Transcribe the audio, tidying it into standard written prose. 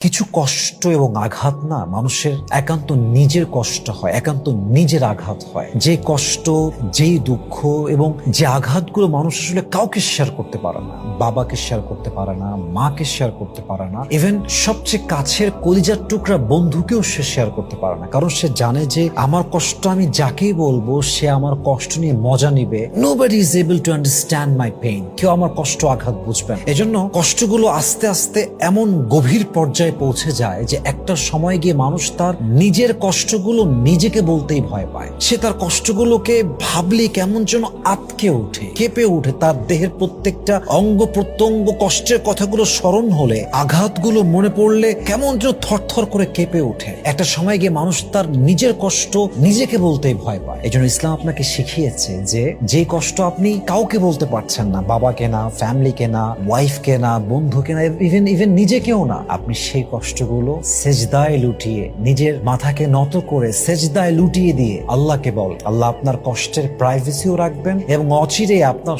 কিছু কষ্ট এবং আঘাত না মানুষের একান্ত নিজের কষ্ট হয়, একান্ত নিজের আঘাত হয়। যে কষ্ট, যেই দুঃখ এবং যে আঘাতগুলো মানুষ আসলে কাউকে শেয়ার করতে পারে না, বাবাকে শেয়ার করতে পারে না, মাকে শেয়ার করতে পারে না, ইভেন সবচেয়ে কাছের কলিজার টুকরা বন্ধুকেও সে শেয়ার করতে পারে না। কারণ সে জানে যে আমার কষ্ট আমি যাকেই বলবো সে আমার কষ্ট নিয়ে মজা নিবে। Nobody is able to understand my pain. কেউ আমার কষ্ট আঘাত বুঝবে না। এজন্য কষ্টগুলো আস্তে আস্তে এমন গভীর পর্যায়ে পৌঁছে যায় যে একটা সময় গিয়ে মানুষ তার নিজের কষ্টগুলো নিজেকে বলতেই ভয় পায়। সে তার কষ্টগুলোকে ভাবলে কেমন যেন আটকে ওঠে, কেঁপে ওঠে। তার দেহের প্রত্যেকটা অঙ্গ প্রত্যঙ্গ কষ্টের কথাগুলো স্মরণ হলে, আঘাতগুলো মনে পড়লে কেমন যেন থরথর করে কেঁপে ওঠে। একটা সময় গিয়ে মানুষ তার নিজের কষ্ট নিজেকে বলতেই ভয় পায়। এই জন্য ইসলাম আপনাকে শিখিয়েছে যে কষ্ট আপনি কাউকে বলতে পারছেন না, বাবাকে না, ফ্যামিলিকে না, ওয়াইফকে না, বন্ধুকে না, ইভেন নিজেকেও না, আপনি সেই কষ্টগুলো সেজদায় লুটিয়ে, নিজের মাথাকে নত করে সেজদায় লুটিয়ে দিয়ে আল্লাহকে বল। আল্লাহ আপনার কষ্টের প্রাইভেসিও রাখবেন এবং অচিরে আপনার